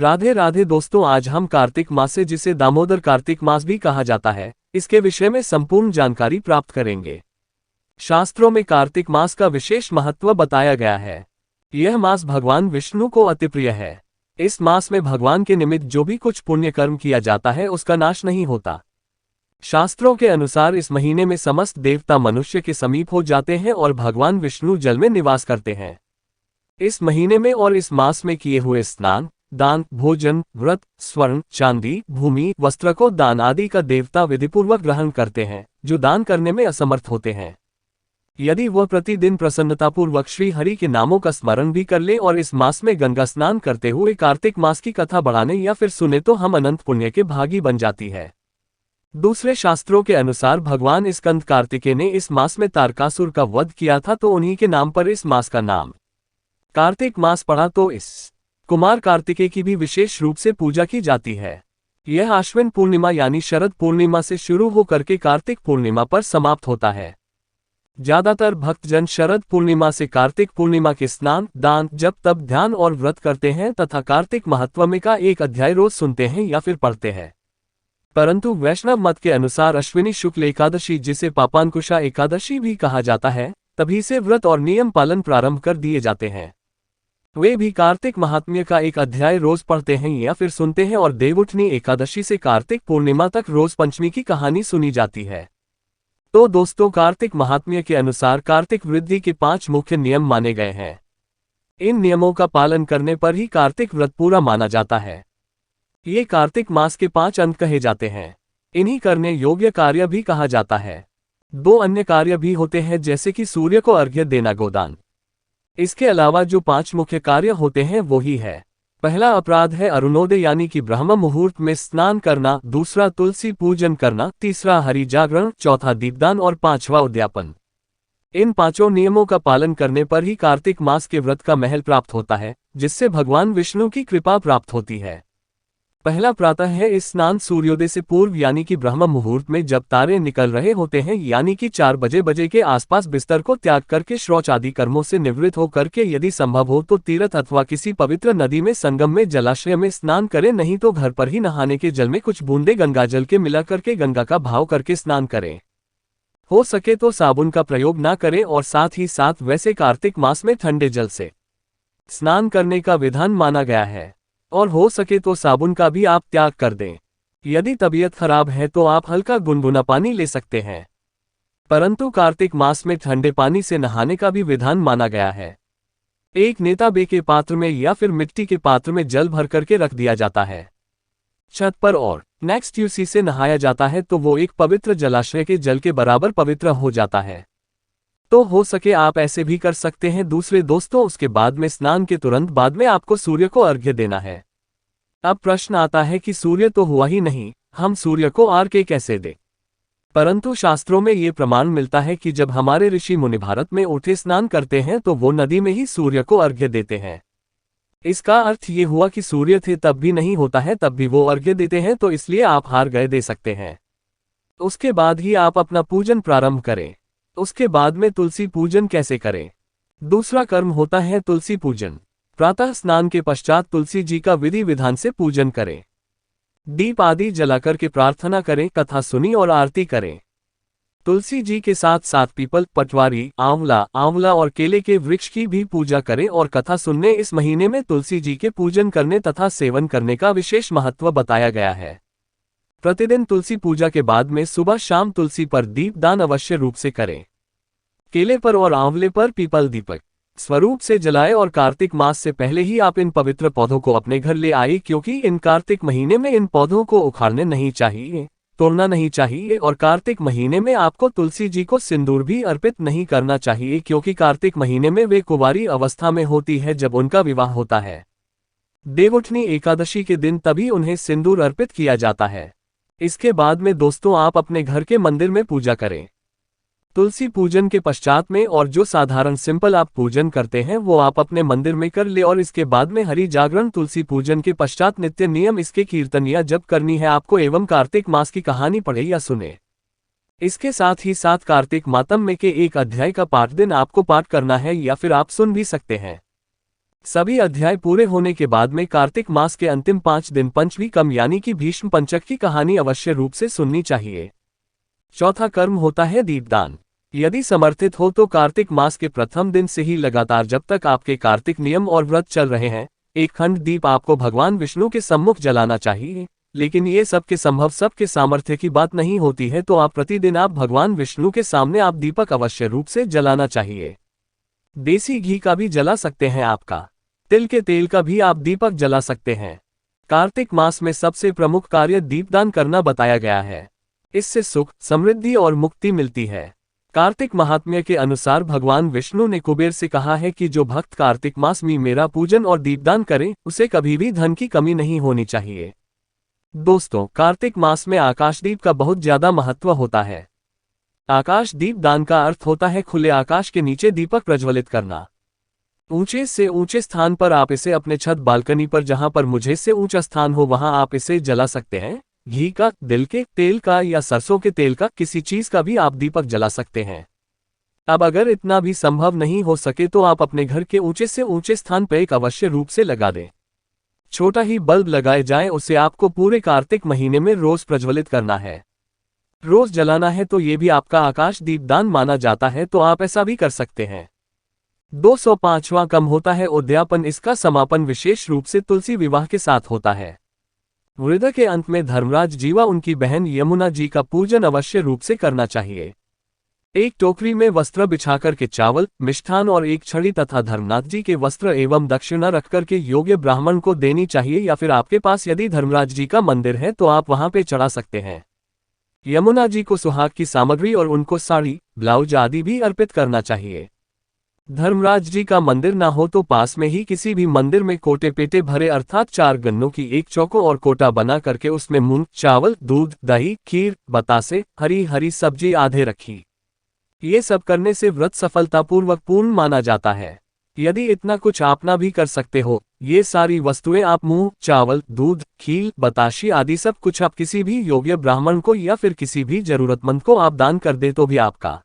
राधे राधे दोस्तों, आज हम कार्तिक मास से, जिसे दामोदर कार्तिक मास भी कहा जाता है, इसके विषय में संपूर्ण जानकारी प्राप्त करेंगे। शास्त्रों में कार्तिक मास का विशेष महत्व बताया गया है। यह मास भगवान विष्णु को अति प्रिय है। इस मास में भगवान के निमित्त जो भी कुछ पुण्य कर्म किया जाता है उसका नाश नहीं होता। शास्त्रों के अनुसार इस महीने में समस्त देवता मनुष्य के समीप हो जाते हैं और भगवान विष्णु जल में निवास करते हैं। इस महीने में और इस मास में किए हुए स्नान, दान, भोजन, व्रत, स्वर्ण, चांदी, भूमि, वस्त्र को दान आदि का देवता विधिपूर्वक ग्रहण करते हैं, जो दान करने में असमर्थ होते हैं। यदि वह प्रतिदिन प्रसन्नतापूर्वक श्री हरि के नामों का स्मरण भी कर ले और इस मास में गंगा स्नान करते हुए कार्तिक मास की कथा बढ़ाने या फिर सुने तो हम अनंत पुण्य के भागी बन जाती है। दूसरे शास्त्रों के अनुसार भगवान स्कंद कार्तिकेय ने इस मास में तारकासुर का वध किया था, तो उन्हीं के नाम पर इस मास का नाम कार्तिक मास पड़ा। तो इस कुमार कार्तिकेय की भी विशेष रूप से पूजा की जाती है। यह आश्विन पूर्णिमा यानी शरद पूर्णिमा से शुरू होकर के कार्तिक पूर्णिमा पर समाप्त होता है। ज्यादातर भक्तजन शरद पूर्णिमा से कार्तिक पूर्णिमा के स्नान, दान, जप, तप, ध्यान और व्रत करते हैं तथा कार्तिक महात्म्य का एक अध्याय रोज सुनते हैं या फिर पढ़ते हैं। परंतु वैष्णव मत के अनुसार अश्विनी शुक्ल एकादशी, जिसे पापांकुशा एकादशी भी कहा जाता है, तभी से व्रत और नियम पालन प्रारंभ कर दिए जाते हैं। वे भी कार्तिक महात्म्य का एक अध्याय रोज पढ़ते हैं या फिर सुनते हैं और देवउठनी एकादशी से कार्तिक पूर्णिमा तक रोज पंचमी की कहानी सुनी जाती है। तो दोस्तों, कार्तिक महात्म्य के अनुसार कार्तिक वृद्धि के 5 मुख्य नियम माने गए हैं। इन नियमों का पालन करने पर ही कार्तिक व्रत पूरा माना जाता है। ये कार्तिक मास के 5 अंक कहे जाते हैं। इन्हीं करने योग्य कार्य भी कहा जाता है। 2 अन्य कार्य भी होते हैं, जैसे कि सूर्य को अर्घ्य देना, गोदान। इसके अलावा जो 5 मुख्य कार्य होते हैं वो ही है। पहला अपराध है अरुणोदय यानी कि ब्रह्म मुहूर्त में स्नान करना, दूसरा तुलसी पूजन करना, तीसरा हरि जागरण, चौथा दीपदान और 5वां उद्यापन। इन 5 नियमों का पालन करने पर ही कार्तिक मास के व्रत का महल प्राप्त होता है, जिससे भगवान विष्णु की कृपा प्राप्त होती है। पहला प्रातः है स्नान सूर्योदय से पूर्व यानी कि ब्रह्म मुहूर्त में, जब तारे निकल रहे होते हैं, यानी कि 4 बजे के आसपास बिस्तर को त्याग करके शौच आदि कर्मों से निवृत्त होकर के यदि संभव हो तो तीर्थ अथवा किसी पवित्र नदी में, संगम में, जलाशय में स्नान करें, नहीं तो घर पर ही नहाने के जल में कुछ बूंदे गंगा जल के मिला करके गंगा का भाव करके स्नान करें। हो सके तो साबुन का प्रयोग ना करें और साथ ही साथ वैसे कार्तिक मास में ठंडे जल से स्नान करने का विधान माना गया है और हो सके तो साबुन का भी आप त्याग कर दें। यदि तबीयत खराब है तो आप हल्का गुनगुना पानी ले सकते हैं, परंतु कार्तिक मास में ठंडे पानी से नहाने का भी विधान माना गया है। एक नेताबे के पात्र में या फिर मिट्टी के पात्र में जल भर करके रख दिया जाता है छत पर और नेक्स्ट उसी से नहाया जाता है, तो वो एक पवित्र जलाशय के जल के बराबर पवित्र हो जाता है। तो हो सके आप ऐसे भी कर सकते हैं। दूसरे दोस्तों, उसके बाद में स्नान के तुरंत बाद में आपको सूर्य को अर्घ्य देना है। अब प्रश्न आता है कि सूर्य तो हुआ ही नहीं, हम सूर्य को अर्घ्य कैसे दें? परंतु शास्त्रों में ये प्रमाण मिलता है कि जब हमारे ऋषि मुनि भारत में उठे स्नान करते हैं तो वो नदी में ही सूर्य को अर्घ्य देते हैं। इसका अर्थ ये हुआ कि सूर्य थे तब भी नहीं होता है, तब भी वो अर्घ्य देते हैं, तो इसलिए आप हार गए दे सकते हैं। उसके बाद ही आप अपना पूजन प्रारंभ करें। उसके बाद में तुलसी पूजन कैसे करें? दूसरा कर्म होता है तुलसी पूजन। प्रातः स्नान के पश्चात तुलसी जी का विधि विधान से पूजन करें। दीप आदि जलाकर के प्रार्थना करें, कथा सुनी और आरती करें। तुलसी जी के साथ साथ पीपल, पटवारी, आंवला और केले के वृक्ष की भी पूजा करें और कथा सुनने। इस महीने में तुलसी जी के पूजन करने तथा सेवन करने का विशेष महत्व बताया गया है। प्रतिदिन तुलसी पूजा के बाद में सुबह शाम तुलसी पर दीप दान अवश्य रूप से करें। केले पर और आंवले पर पीपल दीपक स्वरूप से जलाए और कार्तिक मास से पहले ही आप इन पवित्र पौधों को अपने घर ले आए, क्योंकि इन कार्तिक महीने में इन पौधों को उखाड़ने नहीं चाहिए, तोड़ना नहीं चाहिए। और कार्तिक महीने में आपको तुलसी जी को सिंदूर भी अर्पित नहीं करना चाहिए, क्योंकि कार्तिक महीने में वे कुंवारी अवस्था में होती है जब उनका विवाह होता है। देवउठनी एकादशी के दिन तभी उन्हें सिंदूर अर्पित किया जाता है। इसके बाद में दोस्तों, आप अपने घर के मंदिर में पूजा करें। तुलसी पूजन के पश्चात में और जो साधारण सिंपल आप पूजन करते हैं वो आप अपने मंदिर में कर ले, और इसके बाद में हरि जागरण तुलसी पूजन के पश्चात नित्य नियम इसके कीर्तन या जप करनी है आपको, एवं कार्तिक मास की कहानी पढ़े या सुने। इसके साथ ही साथ कार्तिक मातम में के एक अध्याय का पाठ दिन आपको पाठ करना है या फिर आप सुन भी सकते हैं। सभी अध्याय पूरे होने के बाद में कार्तिक मास के अंतिम 5 दिन पंचमी कम यानी कि भीष्म पंचक की कहानी अवश्य रूप से सुननी चाहिए। चौथा कर्म होता है दीपदान। यदि समर्थित हो तो कार्तिक मास के प्रथम दिन से ही लगातार जब तक आपके कार्तिक नियम और व्रत चल रहे हैं, एक खंड दीप आपको भगवान विष्णु के सम्मुख जलाना चाहिए। लेकिन ये सबके संभव सबके सामर्थ्य की बात नहीं होती है, तो आप प्रतिदिन आप भगवान विष्णु के सामने आप दीपक अवश्य रूप से जलाना चाहिए। देसी घी का भी जला सकते हैं, आपका तिल के तेल का भी आप दीपक जला सकते हैं। कार्तिक मास में सबसे प्रमुख कार्य दीपदान करना बताया गया है। इससे सुख, समृद्धि और मुक्ति मिलती है। कार्तिक महात्म्य के अनुसार भगवान विष्णु ने कुबेर से कहा है कि जो भक्त कार्तिक मास में मेरा पूजन और दीपदान करे, उसे कभी भी धन की कमी नहीं होनी चाहिए। दोस्तों, कार्तिक मास में आकाशदीप का बहुत ज्यादा महत्व होता है। आकाश दीप दान का अर्थ होता है खुले आकाश के नीचे दीपक प्रज्वलित करना। ऊंचे से ऊंचे स्थान पर आप इसे अपने छत बालकनी पर जहां पर मुझे से ऊंचा स्थान हो वहां आप इसे जला सकते हैं। घी का, तिल के तेल का या सरसों के तेल का, किसी चीज का भी आप दीपक जला सकते हैं। अब अगर इतना भी संभव नहीं हो सके तो आप अपने घर के ऊंचे से ऊंचे स्थान पर एक अवश्य रूप से लगा दें। छोटा ही बल्ब लगाए जाए, उसे आपको पूरे कार्तिक महीने में रोज प्रज्वलित करना है। रोज जलाना है तो ये भी आपका आकाश दीपदान माना जाता है, तो आप ऐसा भी कर सकते हैं। 205वां कम होता है उद्यापन। इसका समापन विशेष रूप से तुलसी विवाह के साथ होता है। वृद्ध के अंत में धर्मराज जी व उनकी बहन यमुना जी का पूजन अवश्य रूप से करना चाहिए। एक टोकरी में वस्त्र बिछाकर के चावल, मिष्ठान और एक छड़ी तथा धर्मनाथ जी के वस्त्र एवं दक्षिणा रखकर के योग्य ब्राह्मण को देनी चाहिए, या फिर आपके पास यदि धर्मराज जी का मंदिर है तो आप वहां पे चढ़ा सकते हैं। यमुना जी को सुहाग की सामग्री और उनको साड़ी, ब्लाउज आदि भी अर्पित करना चाहिए। धर्मराज जी का मंदिर ना हो तो पास में ही किसी भी मंदिर में कोटे पेटे भरे अर्थात 4 गन्नों की एक चौको और कोटा बना करके उसमें मूंग, चावल, दूध, दही, खीर, बतासे, हरी हरी सब्जी आधे रखी। ये सब करने से व्रत सफलतापूर्वक पूर्ण माना जाता है। यदि इतना कुछ आप ना भी कर सकते हो, ये सारी वस्तुएं आप मूंग, चावल, दूध, खीर, बताशी आदि सब कुछ आप किसी भी योग्य ब्राह्मण को या फिर किसी भी जरूरतमंद को आप दान कर दे तो भी आपका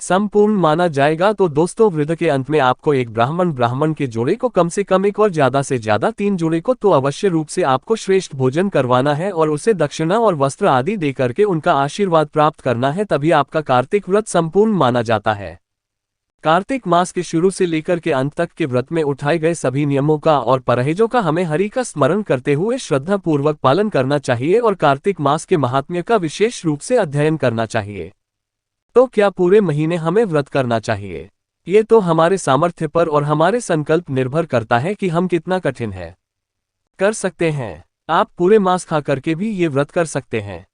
संपूर्ण माना जाएगा। तो दोस्तों, वृद्ध के अंत में आपको एक ब्राह्मण के जोड़े को कम से कम एक और ज्यादा से ज्यादा 3 जोड़े को तो अवश्य रूप से आपको श्रेष्ठ भोजन करवाना है और उसे दक्षिणा और वस्त्र आदि देकर के उनका आशीर्वाद प्राप्त करना है, तभी आपका कार्तिक व्रत संपूर्ण माना जाता है। कार्तिक मास के शुरू से लेकर के अंत तक के व्रत में उठाए गए सभी नियमों का और परहेजों का हमें हरि का स्मरण करते हुए श्रद्धा पूर्वक पालन करना चाहिए और कार्तिक मास के महात्म्य का विशेष रूप से अध्ययन करना चाहिए। तो क्या पूरे महीने हमें व्रत करना चाहिए? ये तो हमारे सामर्थ्य पर और हमारे संकल्प निर्भर करता है कि हम कितना कठिन है कर सकते हैं। आप पूरे मास खा करके भी ये व्रत कर सकते हैं।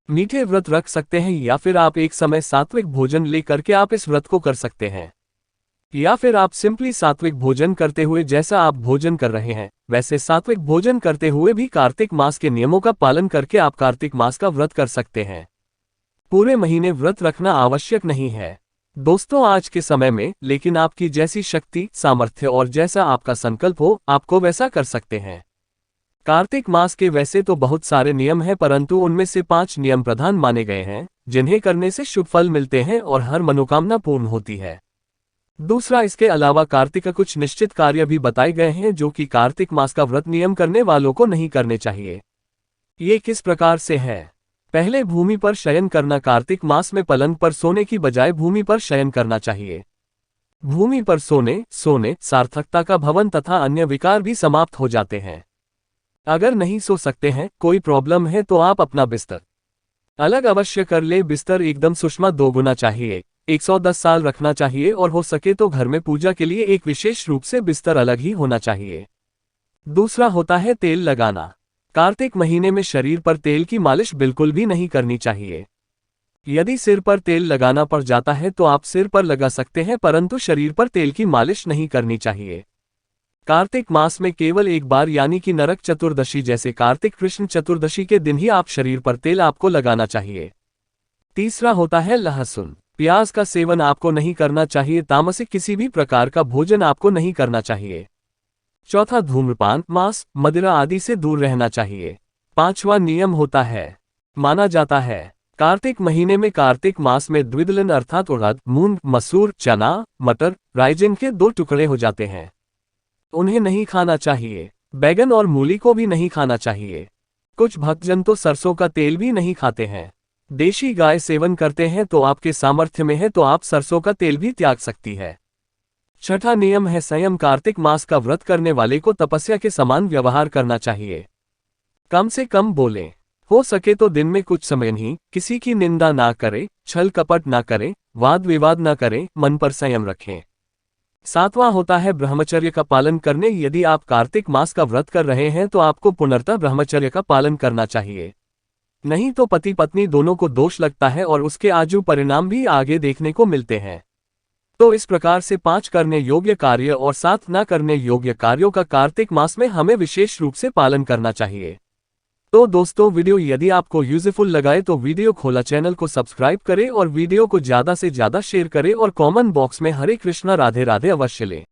मीठे व्रत रख सकते हैं, या फिर आप एक समय सात्विक भोजन ले करके आप इस व्रत को कर सकते हैं, या फिर आप सिंपली सात्विक भोजन करते हुए जैसा आप भोजन कर रहे हैं वैसे सात्विक भोजन करते हुए भी कार्तिक मास के नियमों का पालन करके आप कार्तिक मास का व्रत कर सकते हैं। पूरे महीने व्रत रखना आवश्यक नहीं है दोस्तों आज के समय में, लेकिन आपकी जैसी शक्ति, सामर्थ्य और जैसा आपका संकल्प हो आपको वैसा कर सकते हैं। कार्तिक मास के वैसे तो बहुत सारे नियम हैं, परंतु उनमें से 5 नियम प्रधान माने गए हैं जिन्हें करने से शुभ फल मिलते हैं और हर मनोकामना पूर्ण होती है। दूसरा, इसके अलावा कार्तिक का कुछ निश्चित कार्य भी बताए गए हैं जो कि कार्तिक मास का व्रत नियम करने वालों को नहीं करने चाहिए। ये किस प्रकार से है? पहले, भूमि पर शयन करना। कार्तिक मास में पलंग पर सोने की बजाय भूमि पर शयन करना चाहिए। भूमि पर सोने सार्थकता का भवन तथा अन्य विकार भी समाप्त हो जाते हैं। अगर नहीं सो सकते हैं, कोई प्रॉब्लम है, तो आप अपना बिस्तर अलग अवश्य कर ले। बिस्तर एकदम सुषमा 2 गुना चाहिए, 110 साल रखना चाहिए और हो सके तो घर में पूजा के लिए एक विशेष रूप से बिस्तर अलग ही होना चाहिए। दूसरा होता है तेल लगाना। कार्तिक महीने में शरीर पर तेल की मालिश बिल्कुल भी नहीं करनी चाहिए। यदि सिर पर तेल लगाना पड़ जाता है तो आप सिर पर लगा सकते हैं, परंतु शरीर पर तेल की मालिश नहीं करनी चाहिए। कार्तिक मास में केवल एक बार यानी कि नरक चतुर्दशी जैसे कार्तिक कृष्ण चतुर्दशी के दिन ही आप शरीर पर तेल आपको लगाना चाहिए। तीसरा होता है लहसुन, प्याज का सेवन आपको नहीं करना चाहिए। तामसिक किसी भी प्रकार का भोजन आपको नहीं करना चाहिए। चौथा, धूम्रपान, मांस, मदिरा आदि से दूर रहना चाहिए। 5वां नियम होता है, माना जाता है कार्तिक महीने में कार्तिक मास में द्विदलन अर्थात उड़द, मूंग, मसूर, चना, मटर, राइजिन के 2 टुकड़े हो जाते हैं। उन्हें नहीं खाना चाहिए। बैगन और मूली को भी नहीं खाना चाहिए। कुछ भक्तजन तो सरसों का तेल भी नहीं खाते हैं। देशी गाय सेवन करते हैं तो आपके सामर्थ्य में है तो आप सरसों का तेल भी त्याग सकती है। छठा नियम है संयम। कार्तिक मास का व्रत करने वाले को तपस्या के समान व्यवहार करना चाहिए। कम से कम बोलें। हो सके तो दिन में कुछ समय ही किसी की निंदा ना करें, छल कपट ना करें, वाद विवाद ना करें, मन पर संयम रखें। सातवां होता है ब्रह्मचर्य का पालन करने। यदि आप कार्तिक मास का व्रत कर रहे हैं तो आपको पूर्णतः ब्रह्मचर्य का पालन करना चाहिए। नहीं तो पति पत्नी दोनों को दोष लगता है और उसके आजू परिणाम भी आगे देखने को मिलते हैं। तो इस प्रकार से 5 करने योग्य कार्य और 7 न करने योग्य कार्यों का कार्तिक मास में हमें विशेष रूप से पालन करना चाहिए। तो दोस्तों, वीडियो यदि आपको यूजफुल लगाए तो वीडियो खोला चैनल को सब्सक्राइब करें और वीडियो को ज़्यादा से ज़्यादा शेयर करें और कमेंट बॉक्स में हरे कृष्णा राधे राधे अवश्य लें।